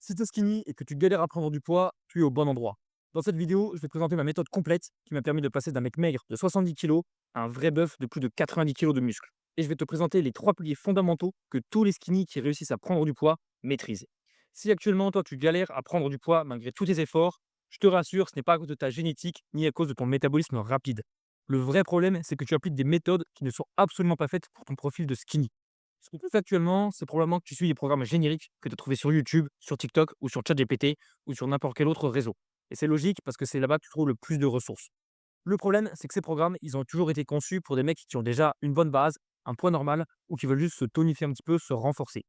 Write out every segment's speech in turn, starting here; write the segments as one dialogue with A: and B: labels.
A: Si tu es skinny et que tu galères à prendre du poids, tu es au bon endroit. Dans cette vidéo, je vais te présenter ma méthode complète qui m'a permis de passer d'un mec maigre de 70 kilos à un vrai bœuf de plus de 90 kilos de muscles. Et je vais te présenter les trois piliers fondamentaux que tous les skinny qui réussissent à prendre du poids maîtrisent. Si actuellement, toi, tu galères à prendre du poids malgré tous tes efforts, je te rassure, ce n'est pas à cause de ta génétique ni à cause de ton métabolisme rapide. Le vrai problème, c'est que tu appliques des méthodes qui ne sont absolument pas faites pour ton profil de skinny. Ce que tu fais actuellement, c'est probablement que tu suis des programmes génériques que tu as trouvés sur YouTube, sur TikTok ou sur ChatGPT ou sur n'importe quel autre réseau. Et c'est logique parce que c'est là-bas que tu trouves le plus de ressources. Le problème, c'est que ces programmes, ils ont toujours été conçus pour des mecs qui ont déjà une bonne base, un poids normal ou qui veulent juste se tonifier un petit peu, se renforcer.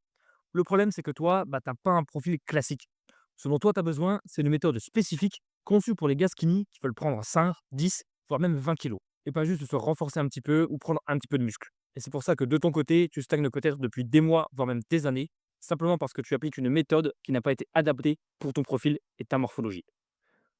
A: Le problème, c'est que toi, tu n'as pas un profil classique. Ce dont toi, tu as besoin, c'est une méthode spécifique conçue pour les gars skinny qui veulent prendre 5, 10, voire même 20 kilos. Et pas juste se renforcer un petit peu ou prendre un petit peu de muscle. Et c'est pour ça que de ton côté, tu stagnes peut-être depuis des mois, voire même des années, simplement parce que tu appliques une méthode qui n'a pas été adaptée pour ton profil et ta morphologie.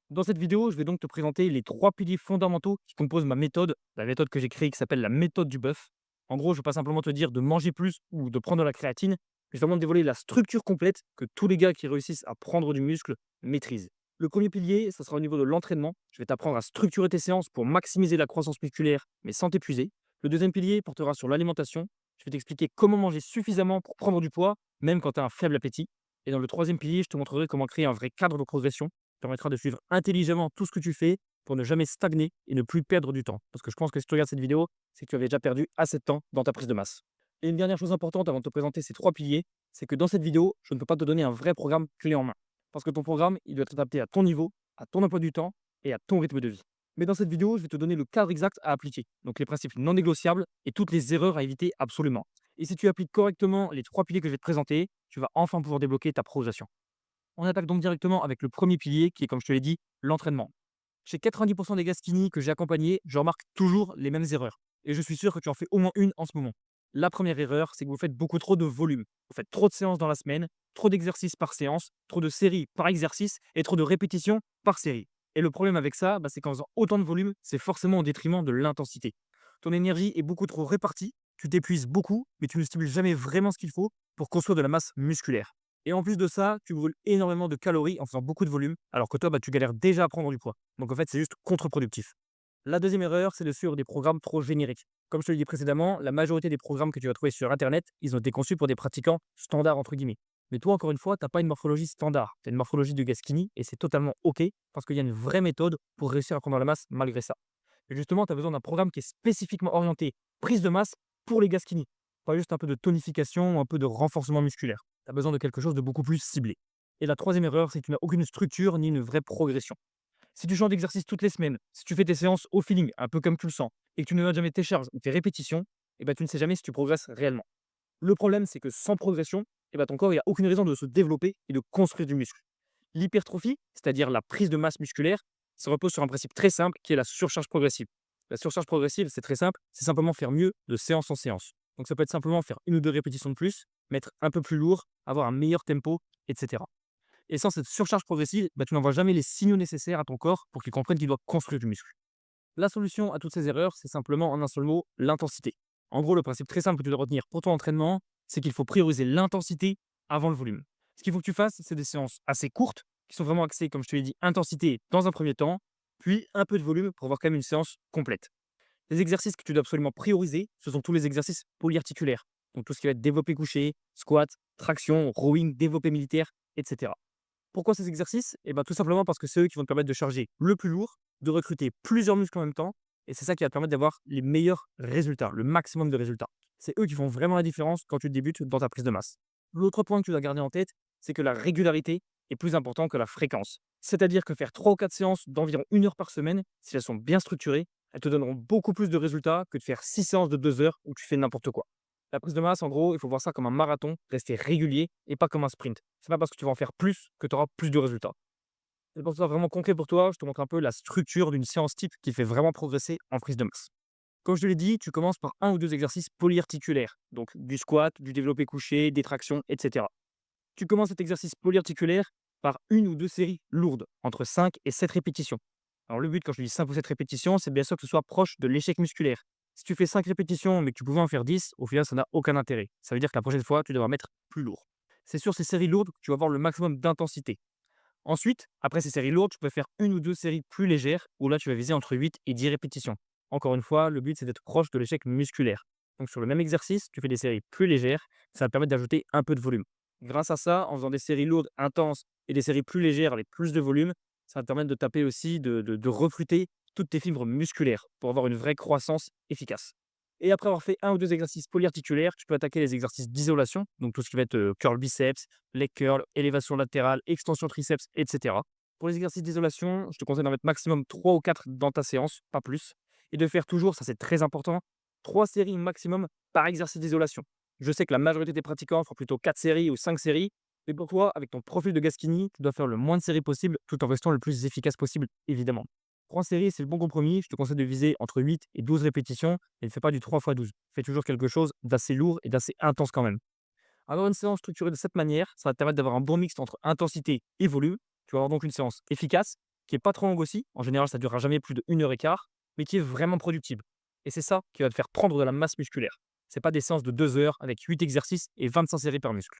A: Dans cette vidéo, je vais donc te présenter les trois piliers fondamentaux qui composent ma méthode, la méthode que j'ai créée qui s'appelle la méthode du bœuf. En gros, je ne vais pas simplement te dire de manger plus ou de prendre de la créatine, je vais vraiment te dévoiler la structure complète que tous les gars qui réussissent à prendre du muscle maîtrisent. Le premier pilier, ça sera au niveau de l'entraînement. Je vais t'apprendre à structurer tes séances pour maximiser la croissance musculaire, mais sans t'épuiser. Le deuxième pilier portera sur l'alimentation. Je vais t'expliquer comment manger suffisamment pour prendre du poids, même quand tu as un faible appétit. Et dans le troisième pilier, je te montrerai comment créer un vrai cadre de progression permettra de suivre intelligemment tout ce que tu fais pour ne jamais stagner et ne plus perdre du temps. Parce que je pense que si tu regardes cette vidéo, c'est que tu avais déjà perdu assez de temps dans ta prise de masse. Et une dernière chose importante avant de te présenter ces trois piliers, c'est que dans cette vidéo, je ne peux pas te donner un vrai programme clé en main. Parce que ton programme, il doit être adapté à ton niveau, à ton emploi du temps et à ton rythme de vie. Mais dans cette vidéo, je vais te donner le cadre exact à appliquer. Donc les principes non négociables et toutes les erreurs à éviter absolument. Et si tu appliques correctement les trois piliers que je vais te présenter, tu vas enfin pouvoir débloquer ta progression. On attaque donc directement avec le premier pilier qui est, comme je te l'ai dit, l'entraînement. Chez 90% des gars skinny que j'ai accompagnés, je remarque toujours les mêmes erreurs. Et je suis sûr que tu en fais au moins une en ce moment. La première erreur, c'est que vous faites beaucoup trop de volume. Vous faites trop de séances dans la semaine, trop d'exercices par séance, trop de séries par exercice et trop de répétitions par série. Et le problème avec ça, c'est qu'en faisant autant de volume, c'est forcément au détriment de l'intensité. Ton énergie est beaucoup trop répartie, tu t'épuises beaucoup, mais tu ne stimules jamais vraiment ce qu'il faut pour construire de la masse musculaire. Et en plus de ça, tu brûles énormément de calories en faisant beaucoup de volume, alors que toi, tu galères déjà à prendre du poids. Donc en fait, c'est juste contre-productif. La deuxième erreur, c'est de suivre des programmes trop génériques. Comme je te l'ai dit précédemment, la majorité des programmes que tu vas trouver sur Internet, ils ont été conçus pour des pratiquants standards, entre guillemets. Mais toi, encore une fois, tu n'as pas une morphologie standard. Tu as une morphologie de gars skinny et c'est totalement OK parce qu'il y a une vraie méthode pour réussir à prendre la masse malgré ça. Et justement, tu as besoin d'un programme qui est spécifiquement orienté prise de masse pour les gars skinny. Pas juste un peu de tonification ou un peu de renforcement musculaire. Tu as besoin de quelque chose de beaucoup plus ciblé. Et la troisième erreur, c'est que tu n'as aucune structure ni une vraie progression. Si tu changes d'exercice toutes les semaines, si tu fais tes séances au feeling, un peu comme tu le sens, et que tu ne notes jamais tes charges ou tes répétitions, tu ne sais jamais si tu progresses réellement. Le problème, c'est que sans progression, ton corps il a aucune raison de se développer et de construire du muscle. L'hypertrophie, c'est-à-dire la prise de masse musculaire, ça repose sur un principe très simple qui est la surcharge progressive. La surcharge progressive, c'est très simple, c'est simplement faire mieux de séance en séance. Donc ça peut être simplement faire une ou deux répétitions de plus, mettre un peu plus lourd, avoir un meilleur tempo, etc. Et sans cette surcharge progressive, tu n'envoies jamais les signaux nécessaires à ton corps pour qu'il comprenne qu'il doit construire du muscle. La solution à toutes ces erreurs, c'est simplement en un seul mot, l'intensité. En gros, le principe très simple que tu dois retenir pour ton entraînement, c'est qu'il faut prioriser l'intensité avant le volume. Ce qu'il faut que tu fasses, c'est des séances assez courtes, qui sont vraiment axées, comme je te l'ai dit, intensité dans un premier temps, puis un peu de volume pour avoir quand même une séance complète. Les exercices que tu dois absolument prioriser, ce sont tous les exercices polyarticulaires. Donc tout ce qui va être développé couché, squat, traction, rowing, développé militaire, etc. Pourquoi ces exercices? Tout simplement parce que c'est eux qui vont te permettre de charger le plus lourd, de recruter plusieurs muscles en même temps, et c'est ça qui va te permettre d'avoir les meilleurs résultats, le maximum de résultats. C'est eux qui font vraiment la différence quand tu débutes dans ta prise de masse. L'autre point que tu dois garder en tête, c'est que la régularité est plus importante que la fréquence. C'est-à-dire que faire 3 ou 4 séances d'environ 1 heure par semaine, si elles sont bien structurées, elles te donneront beaucoup plus de résultats que de faire 6 séances de 2 heures où tu fais n'importe quoi. La prise de masse, en gros, il faut voir ça comme un marathon, rester régulier et pas comme un sprint. C'est pas parce que tu vas en faire plus que tu auras plus de résultats. Et pour que ce soit vraiment concret pour toi, je te montre un peu la structure d'une séance type qui fait vraiment progresser en prise de masse. Comme je te l'ai dit, tu commences par un ou deux exercices polyarticulaires, donc du squat, du développé couché, des tractions, etc. Tu commences cet exercice polyarticulaire par une ou deux séries lourdes, entre 5 et 7 répétitions. Alors le but, quand je dis 5 ou 7 répétitions, c'est bien sûr que ce soit proche de l'échec musculaire. Si tu fais 5 répétitions, mais que tu pouvais en faire 10, au final, ça n'a aucun intérêt. Ça veut dire que la prochaine fois, tu devras mettre plus lourd. C'est sur ces séries lourdes que tu vas avoir le maximum d'intensité. Ensuite, après ces séries lourdes, tu peux faire une ou deux séries plus légères où là, tu vas viser entre 8 et 10 répétitions. Encore une fois, le but, c'est d'être proche de l'échec musculaire. Donc, sur le même exercice, tu fais des séries plus légères, ça va te permettre d'ajouter un peu de volume. Grâce à ça, en faisant des séries lourdes, intenses et des séries plus légères avec plus de volume, ça va te permettre de taper aussi, de recruter toutes tes fibres musculaires pour avoir une vraie croissance efficace. Et après avoir fait un ou deux exercices polyarticulaires, tu peux attaquer les exercices d'isolation, donc tout ce qui va être curl biceps, leg curl, élévation latérale, extension triceps, etc. Pour les exercices d'isolation, je te conseille d'en mettre maximum 3 ou 4 dans ta séance, pas plus. Et de faire toujours, ça c'est très important, 3 séries maximum par exercice d'isolation. Je sais que la majorité des pratiquants font plutôt 4 séries ou 5 séries, mais pour toi, avec ton profil de Gaschini, tu dois faire le moins de séries possible tout en restant le plus efficace possible, évidemment. 3 séries, c'est le bon compromis. Je te conseille de viser entre 8 et 12 répétitions et ne fais pas du 3 x 12. Fais toujours quelque chose d'assez lourd et d'assez intense quand même. Avoir une séance structurée de cette manière, ça va te permettre d'avoir un bon mix entre intensité et volume. Tu vas avoir donc une séance efficace, qui est pas trop longue aussi. En général, ça ne durera jamais plus de 1 heure et quart, mais qui est vraiment productive. Et c'est ça qui va te faire prendre de la masse musculaire. C'est pas des séances de 2 heures avec 8 exercices et 25 séries par muscle.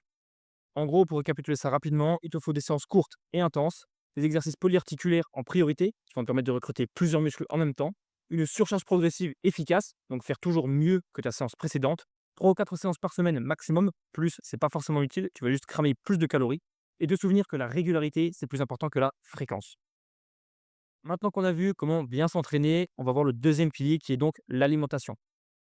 A: En gros, pour récapituler ça rapidement, il te faut des séances courtes et intenses, des exercices polyarticulaires en priorité, qui vont te permettre de recruter plusieurs muscles en même temps, une surcharge progressive efficace, donc faire toujours mieux que ta séance précédente, 3 ou 4 séances par semaine maximum, plus c'est pas forcément utile, tu vas juste cramer plus de calories, et de souvenir que la régularité, c'est plus important que la fréquence. Maintenant qu'on a vu comment bien s'entraîner, on va voir le deuxième pilier qui est donc l'alimentation.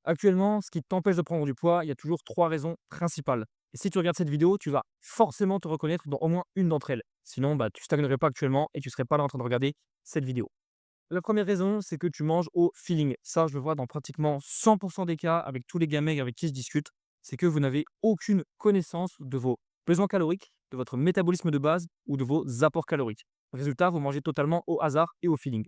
A: Actuellement, ce qui t'empêche de prendre du poids, il y a toujours 3 raisons principales. Et si tu regardes cette vidéo, tu vas forcément te reconnaître dans au moins une d'entre elles. Sinon, bah, tu stagnerais pas actuellement et tu serais pas là en train de regarder cette vidéo. La première raison, c'est que tu manges au feeling. Ça, je le vois dans pratiquement 100% des cas avec tous les gamins avec qui je discute. C'est que vous n'avez aucune connaissance de vos besoins caloriques, de votre métabolisme de base ou de vos apports caloriques. Résultat, vous mangez totalement au hasard et au feeling.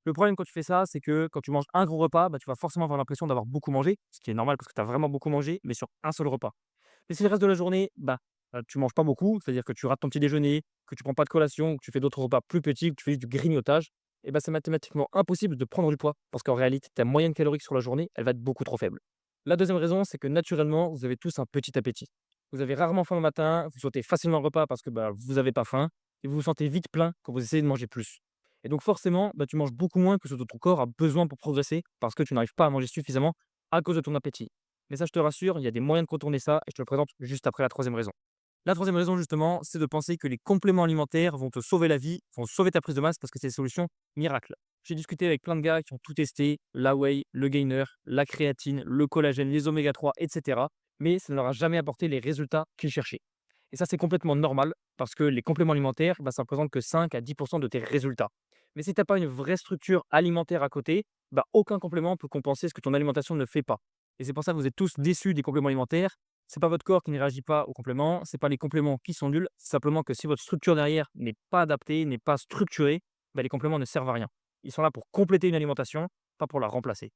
A: Le problème quand tu fais ça, c'est que quand tu manges un gros repas, bah, tu vas forcément avoir l'impression d'avoir beaucoup mangé, ce qui est normal parce que tu as vraiment beaucoup mangé, mais sur un seul repas. Mais si le reste de la journée, tu manges pas beaucoup, c'est-à-dire que tu rates ton petit déjeuner, que tu prends pas de collation, que tu fais d'autres repas plus petits, que tu fais juste du grignotage, et bah, c'est mathématiquement impossible de prendre du poids parce qu'en réalité, ta moyenne calorique sur la journée, elle va être beaucoup trop faible. La deuxième raison, c'est que naturellement, vous avez tous un petit appétit. Vous avez rarement faim le matin, vous sautez facilement le repas parce que bah, vous n'avez pas faim, et vous vous sentez vite plein quand vous essayez de manger plus. Et donc forcément, bah, tu manges beaucoup moins que ce dont ton corps a besoin pour progresser parce que tu n'arrives pas à manger suffisamment à cause de ton appétit. Mais ça, je te rassure, il y a des moyens de contourner ça et je te le présente juste après la troisième raison. La troisième raison, justement, c'est de penser que les compléments alimentaires vont te sauver la vie, vont sauver ta prise de masse parce que c'est des solutions miracles. J'ai discuté avec plein de gars qui ont tout testé, la whey, le gainer, la créatine, le collagène, les oméga 3, etc. Mais ça ne leur a jamais apporté les résultats qu'ils cherchaient. Et ça, c'est complètement normal parce que les compléments alimentaires, bah, ça ne représente que 5 à 10% de tes résultats. Mais si tu n'as pas une vraie structure alimentaire à côté, bah, aucun complément peut compenser ce que ton alimentation ne fait pas. Et c'est pour ça que vous êtes tous déçus des compléments alimentaires. C'est pas votre corps qui ne réagit pas aux compléments, c'est pas les compléments qui sont nuls, c'est simplement que si votre structure derrière n'est pas adaptée, n'est pas structurée, bah, les compléments ne servent à rien. Ils sont là pour compléter une alimentation, pas pour la remplacer.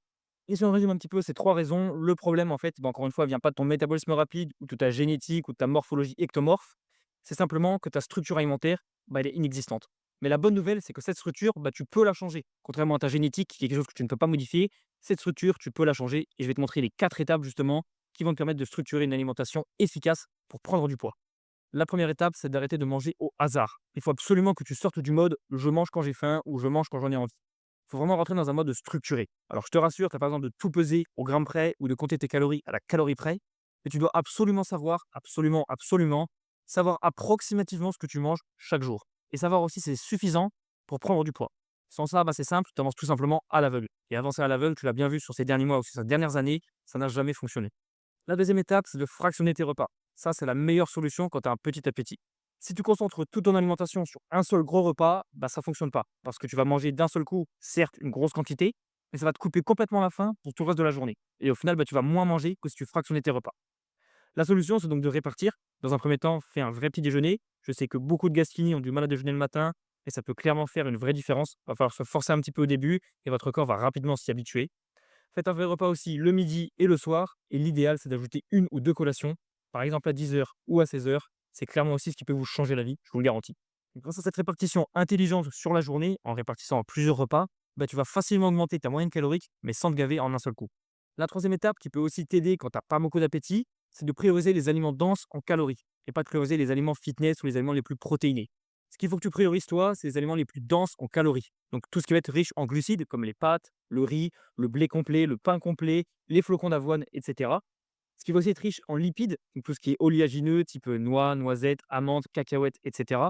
A: Et si on résume un petit peu ces 3 raisons, le problème en fait, bah, encore une fois, vient pas de ton métabolisme rapide ou de ta génétique ou de ta morphologie ectomorphe, c'est simplement que ta structure alimentaire, bah, elle est inexistante. Mais la bonne nouvelle, c'est que cette structure, bah, tu peux la changer. Contrairement à ta génétique, qui est quelque chose que tu ne peux pas modifier, cette structure, tu peux la changer et je vais te montrer les 4 étapes justement qui vont te permettre de structurer une alimentation efficace pour prendre du poids. La première étape, c'est d'arrêter de manger au hasard. Il faut absolument que tu sortes du mode «je mange quand j'ai faim» ou «je mange quand j'en ai envie». Il faut vraiment rentrer dans un mode structuré. Alors je te rassure, tu as pas besoin de tout peser au gramme près ou de compter tes calories à la calorie près, mais tu dois absolument savoir, absolument, absolument, savoir approximativement ce que tu manges chaque jour. Et savoir aussi si c'est suffisant pour prendre du poids. Sans ça, bah, c'est simple, tu avances tout simplement à l'aveugle. Et avancer à l'aveugle, tu l'as bien vu sur ces derniers mois ou sur ces dernières années, ça n'a jamais fonctionné. La deuxième étape, c'est de fractionner tes repas. Ça, c'est la meilleure solution quand tu as un petit appétit. Si tu concentres toute ton alimentation sur un seul gros repas, bah, ça ne fonctionne pas. Parce que tu vas manger d'un seul coup, certes, une grosse quantité, mais ça va te couper complètement la faim pour tout le reste de la journée. Et au final, bah, tu vas moins manger que si tu fractionnais tes repas. La solution, c'est donc de répartir. Dans un premier temps, fais un vrai petit déjeuner. Je sais que beaucoup de gastini ont du mal à déjeuner le matin et ça peut clairement faire une vraie différence. Il va falloir se forcer un petit peu au début et votre corps va rapidement s'y habituer. Faites un vrai repas aussi le midi et le soir. Et l'idéal, c'est d'ajouter une ou deux collations, par exemple à 10 heures ou à 16 heures. C'est clairement aussi ce qui peut vous changer la vie, je vous le garantis. Donc, grâce à cette répartition intelligente sur la journée, en répartissant en plusieurs repas, bah, tu vas facilement augmenter ta moyenne calorique, mais sans te gaver en un seul coup. La troisième étape qui peut aussi t'aider quand tu n'as pas beaucoup d'appétit, c'est de prioriser les aliments denses en calories et pas de prioriser les aliments fitness ou les aliments les plus protéinés. Ce qu'il faut que tu priorises, toi, c'est les aliments les plus denses en calories. Donc tout ce qui va être riche en glucides, comme les pâtes, le riz, le blé complet, le pain complet, les flocons d'avoine, etc. Ce qui va aussi être riche en lipides, donc tout ce qui est oléagineux, type noix, noisettes, amandes, cacahuètes, etc.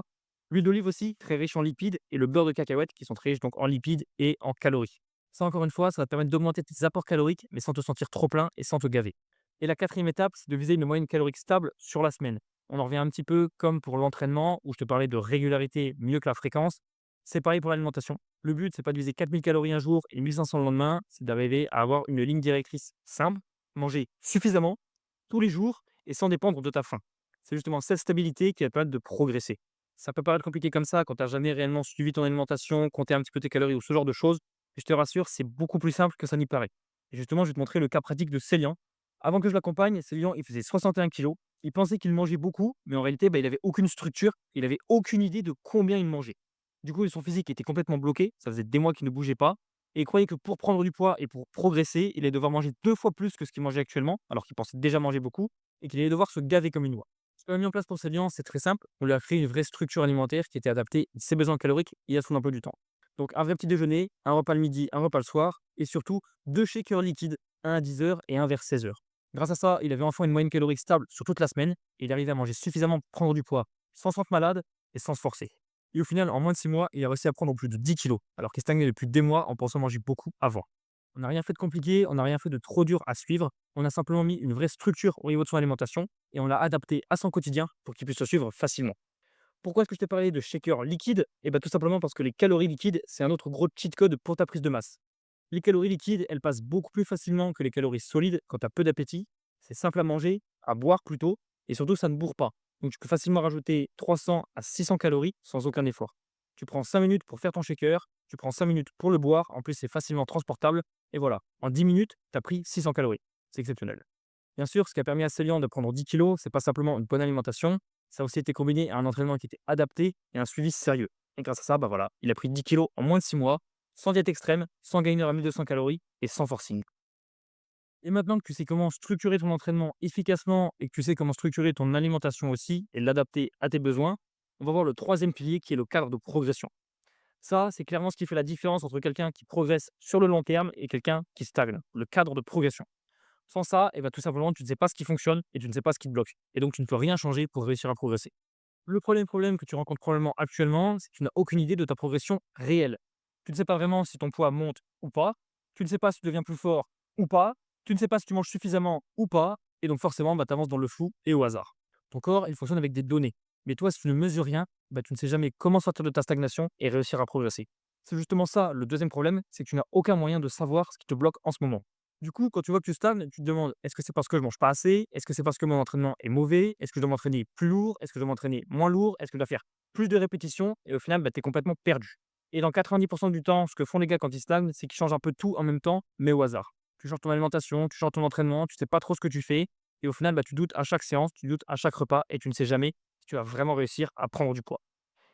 A: L'huile d'olive aussi, très riche en lipides, et le beurre de cacahuète, qui sont très riches donc en lipides et en calories. Ça, encore une fois, ça va te permettre d'augmenter tes apports caloriques, mais sans te sentir trop plein et sans te gaver. Et la quatrième étape, c'est de viser une moyenne calorique stable sur la semaine. On en revient un petit peu comme pour l'entraînement, où je te parlais de régularité mieux que la fréquence. C'est pareil pour l'alimentation. Le but, c'est pas de viser 4000 calories un jour et 1500 le lendemain, c'est d'arriver à avoir une ligne directrice simple, manger suffisamment tous les jours et sans dépendre de ta faim. C'est justement cette stabilité qui va te permettre de progresser. Ça peut paraître compliqué comme ça quand tu n'as jamais réellement suivi ton alimentation, compté un petit peu tes calories ou ce genre de choses. Mais je te rassure, c'est beaucoup plus simple que ça n'y paraît. Et justement, je vais te montrer le cas pratique de Célian. Avant que je l'accompagne, Célian, il faisait 61 kilos. Il pensait qu'il mangeait beaucoup, mais en réalité, il n'avait aucune structure. Il n'avait aucune idée de combien il mangeait. Du coup, son physique était complètement bloqué. Ça faisait des mois qu'il ne bougeait pas. Et il croyait que pour prendre du poids et pour progresser, il allait devoir manger 2 fois plus que ce qu'il mangeait actuellement, alors qu'il pensait déjà manger beaucoup, et qu'il allait devoir se gaver comme une oie. Ce qu'on a mis en place pour Célian, c'est très simple. On lui a créé une vraie structure alimentaire qui était adaptée à ses besoins caloriques et à son emploi du temps. Donc un vrai petit déjeuner, un repas le midi, un repas le soir, et surtout 2 shakers liquides, un à 10 heures et un vers 16 heures. Grâce à ça, il avait enfin une moyenne calorique stable sur toute la semaine, et il arrivait à manger suffisamment pour prendre du poids sans se sentir malade et sans se forcer. Et au final, en moins de 6 mois, il a réussi à prendre plus de 10 kilos, alors qu'il stagnait depuis des mois en pensant manger beaucoup avant. On n'a rien fait de compliqué, on n'a rien fait de trop dur à suivre. On a simplement mis une vraie structure au niveau de son alimentation et on l'a adapté à son quotidien pour qu'il puisse le suivre facilement. Pourquoi est-ce que je t'ai parlé de shaker liquide? Eh bien tout simplement parce que les calories liquides, c'est un autre gros cheat code pour ta prise de masse. Les calories liquides, elles passent beaucoup plus facilement que les calories solides quand tu as peu d'appétit. C'est simple à manger, à boire plutôt, et surtout ça ne bourre pas. Donc tu peux facilement rajouter 300 à 600 calories sans aucun effort. Tu prends 5 minutes pour faire ton shaker, tu prends 5 minutes pour le boire, en plus c'est facilement transportable, et voilà, en 10 minutes, tu as pris 600 calories. C'est exceptionnel. Bien sûr, ce qui a permis à Célian de prendre 10 kilos, c'est pas simplement une bonne alimentation, ça a aussi été combiné à un entraînement qui était adapté et un suivi sérieux. Et grâce à ça, bah voilà, il a pris 10 kilos en moins de 6 mois, sans diète extrême, sans gainer à 1200 calories et sans forcing. Et maintenant que tu sais comment structurer ton entraînement efficacement et que tu sais comment structurer ton alimentation aussi et l'adapter à tes besoins, on va voir le troisième pilier qui est le cadre de progression. Ça, c'est clairement ce qui fait la différence entre quelqu'un qui progresse sur le long terme et quelqu'un qui stagne, le cadre de progression. Sans ça, eh ben, tout simplement, tu ne sais pas ce qui fonctionne et tu ne sais pas ce qui te bloque. Et donc, tu ne peux rien changer pour réussir à progresser. Le problème que tu rencontres probablement actuellement, c'est que tu n'as aucune idée de ta progression réelle. Tu ne sais pas vraiment si ton poids monte ou pas. Tu ne sais pas si tu deviens plus fort ou pas. Tu ne sais pas si tu manges suffisamment ou pas. Et donc forcément, bah, tu avances dans le flou et au hasard. Ton corps, il fonctionne avec des données. Mais toi, si tu ne mesures rien, bah, tu ne sais jamais comment sortir de ta stagnation et réussir à progresser. C'est justement ça, le deuxième problème, c'est que tu n'as aucun moyen de savoir ce qui te bloque en ce moment. Du coup, quand tu vois que tu stagnes, tu te demandes, est-ce que c'est parce que je mange pas assez? Est-ce que c'est parce que mon entraînement est mauvais? Est-ce que je dois m'entraîner plus lourd? Est-ce que je dois m'entraîner moins lourd? Est-ce que je dois faire plus de répétitions? Et au final, bah, tu es complètement perdu. Et dans 90% du temps, ce que font les gars quand ils stagnent, c'est qu'ils changent un peu tout en même temps, mais au hasard. Tu changes ton alimentation, tu changes ton entraînement, tu sais pas trop ce que tu fais. Et au final, bah, tu doutes à chaque séance, tu doutes à chaque repas et tu ne sais jamais si tu vas vraiment réussir à prendre du poids.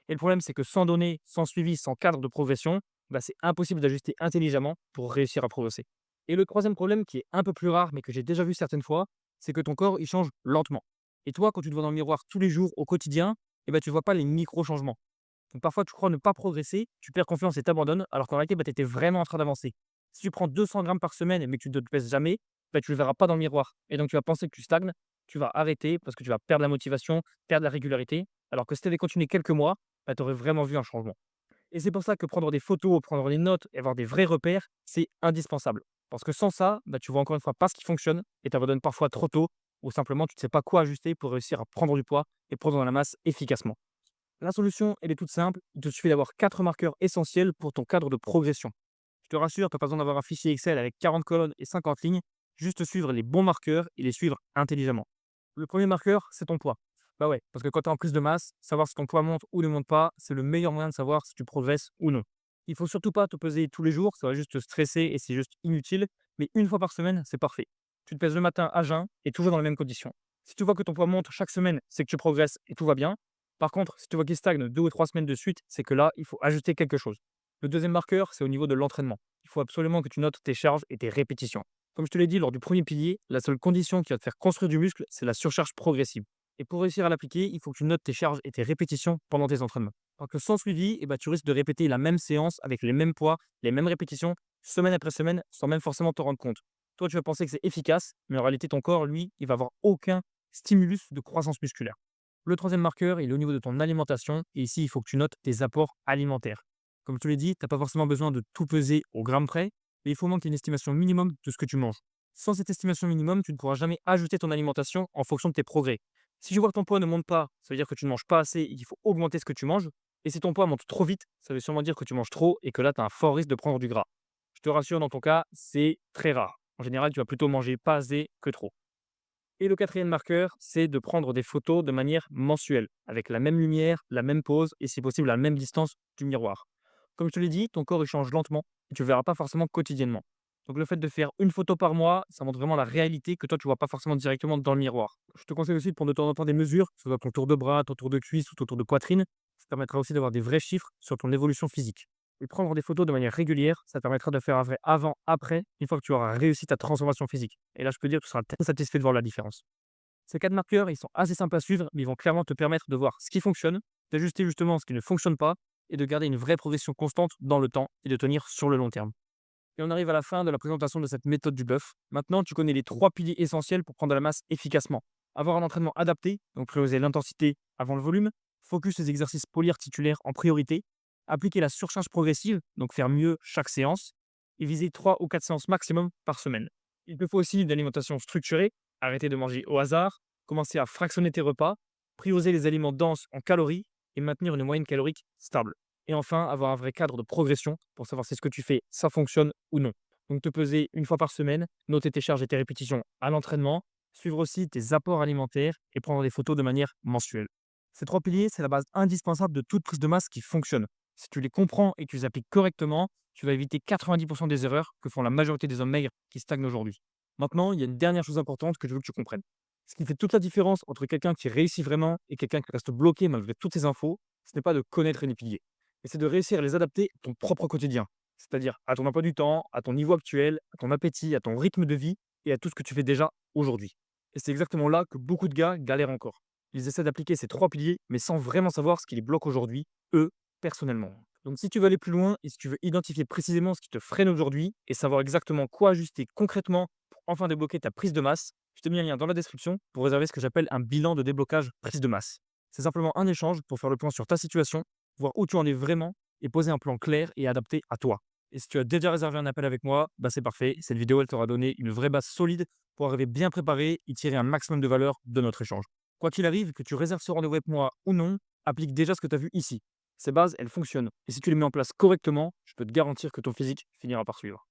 A: Et le problème, c'est que sans données, sans suivi, sans cadre de progression, bah, c'est impossible d'ajuster intelligemment pour réussir à progresser. Et le troisième problème, qui est un peu plus rare, mais que j'ai déjà vu certaines fois, c'est que ton corps, il change lentement. Et toi, quand tu te vois dans le miroir tous les jours, au quotidien, eh ben, tu ne vois pas les micro-changements. Donc parfois, tu crois ne pas progresser, tu perds confiance et t'abandonnes, alors qu'en réalité, bah, tu étais vraiment en train d'avancer. Si tu prends 200 grammes par semaine, mais que tu ne te pèses jamais, bah, tu ne le verras pas dans le miroir. Et donc, tu vas penser que tu stagnes, tu vas arrêter parce que tu vas perdre la motivation, perdre la régularité. Alors que si tu avais continué quelques mois, bah, tu aurais vraiment vu un changement. Et c'est pour ça que prendre des photos, prendre des notes et avoir des vrais repères, c'est indispensable. Parce que sans ça, bah, tu vois encore une fois pas ce qui fonctionne et tu abandonnes parfois trop tôt ou simplement tu ne sais pas quoi ajuster pour réussir à prendre du poids et prendre de la masse efficacement. La solution, elle est toute simple. Il te suffit d'avoir 4 marqueurs essentiels pour ton cadre de progression. Je te rassure, tu n'as pas besoin d'avoir un fichier Excel avec 40 colonnes et 50 lignes. Juste suivre les bons marqueurs et les suivre intelligemment. Le premier marqueur, c'est ton poids. Bah ouais, parce que quand tu es en prise de masse, savoir si ton poids monte ou ne monte pas, c'est le meilleur moyen de savoir si tu progresses ou non. Il faut surtout pas te peser tous les jours, ça va juste te stresser et c'est juste inutile. Mais une fois par semaine, c'est parfait. Tu te pèses le matin à jeun et toujours dans les mêmes conditions. Si tu vois que ton poids monte chaque semaine, c'est que tu progresses et tout va bien. Par contre, si tu vois qu'il stagne 2 ou 3 semaines de suite, c'est que là, il faut ajouter quelque chose. Le deuxième marqueur, c'est au niveau de l'entraînement. Il faut absolument que tu notes tes charges et tes répétitions. Comme je te l'ai dit lors du premier pilier, la seule condition qui va te faire construire du muscle, c'est la surcharge progressive. Et pour réussir à l'appliquer, il faut que tu notes tes charges et tes répétitions pendant tes entraînements. Parce que sans suivi, tu risques de répéter la même séance avec les mêmes poids, les mêmes répétitions, semaine après semaine, sans même forcément te rendre compte. Toi, tu vas penser que c'est efficace, mais en réalité, ton corps, lui, il va avoir aucun stimulus de croissance musculaire. Le troisième marqueur, il est au niveau de ton alimentation. Et ici, il faut que tu notes tes apports alimentaires. Comme je te l'ai dit, tu n'as pas forcément besoin de tout peser au gramme près, mais il faut au moins qu'il y ait une estimation minimum de ce que tu manges. Sans cette estimation minimum, tu ne pourras jamais ajuster ton alimentation en fonction de tes progrès. Si tu vois que ton poids ne monte pas, ça veut dire que tu ne manges pas assez et qu'il faut augmenter ce que tu manges. Et si ton poids monte trop vite, ça veut sûrement dire que tu manges trop et que là, tu as un fort risque de prendre du gras. Je te rassure, dans ton cas, c'est très rare. En général, tu vas plutôt manger pas assez que trop. Et le quatrième marqueur, c'est de prendre des photos de manière mensuelle, avec la même lumière, la même pose et si possible la même distance du miroir. Comme je te l'ai dit, ton corps il change lentement et tu ne le verras pas forcément quotidiennement. Donc le fait de faire une photo par mois, ça montre vraiment la réalité que toi tu vois pas forcément directement dans le miroir. Je te conseille aussi de prendre de temps en temps des mesures, que ce soit ton tour de bras, ton tour de cuisse ou ton tour de poitrine. Ça permettra aussi d'avoir des vrais chiffres sur ton évolution physique. Et prendre des photos de manière régulière, ça te permettra de faire un vrai avant-après une fois que tu auras réussi ta transformation physique. Et là, je peux dire que tu seras très satisfait de voir la différence. Ces 4 marqueurs, ils sont assez simples à suivre, mais ils vont clairement te permettre de voir ce qui fonctionne, d'ajuster justement ce qui ne fonctionne pas et de garder une vraie progression constante dans le temps et de tenir sur le long terme. Et on arrive à la fin de la présentation de cette méthode du bœuf. Maintenant, tu connais les 3 piliers essentiels pour prendre de la masse efficacement. Avoir un entraînement adapté, donc prioriser l'intensité avant le volume, focus les exercices polyarticulaires en priorité, appliquer la surcharge progressive, donc faire mieux chaque séance, et viser 3 ou 4 séances maximum par semaine. Il te faut aussi une alimentation structurée, arrêter de manger au hasard, commencer à fractionner tes repas, prioriser les aliments denses en calories et maintenir une moyenne calorique stable. Et enfin, avoir un vrai cadre de progression pour savoir si ce que tu fais, ça fonctionne ou non. Donc te peser une fois par semaine, noter tes charges et tes répétitions à l'entraînement, suivre aussi tes apports alimentaires et prendre des photos de manière mensuelle. Ces 3 piliers, c'est la base indispensable de toute prise de masse qui fonctionne. Si tu les comprends et que tu les appliques correctement, tu vas éviter 90% des erreurs que font la majorité des hommes maigres qui stagnent aujourd'hui. Maintenant, il y a une dernière chose importante que je veux que tu comprennes. Ce qui fait toute la différence entre quelqu'un qui réussit vraiment et quelqu'un qui reste bloqué malgré toutes ces infos, ce n'est pas de connaître les piliers, mais c'est de réussir à les adapter à ton propre quotidien. C'est-à-dire à ton emploi du temps, à ton niveau actuel, à ton appétit, à ton rythme de vie et à tout ce que tu fais déjà aujourd'hui. Et c'est exactement là que beaucoup de gars galèrent encore. Ils essaient d'appliquer ces 3 piliers, mais sans vraiment savoir ce qui les bloque aujourd'hui, eux, personnellement. Donc si tu veux aller plus loin et si tu veux identifier précisément ce qui te freine aujourd'hui et savoir exactement quoi ajuster concrètement pour enfin débloquer ta prise de masse, je te mets un lien dans la description pour réserver ce que j'appelle un bilan de déblocage prise de masse. C'est simplement un échange pour faire le point sur ta situation, voir où tu en es vraiment et poser un plan clair et adapté à toi. Et si tu as déjà réservé un appel avec moi, c'est parfait. Cette vidéo, elle t'aura donné une vraie base solide pour arriver bien préparé et tirer un maximum de valeur de notre échange. Quoi qu'il arrive, que tu réserves ce rendez-vous avec moi ou non, applique déjà ce que tu as vu ici. Ces bases, elles fonctionnent. Et si tu les mets en place correctement, je peux te garantir que ton physique finira par suivre.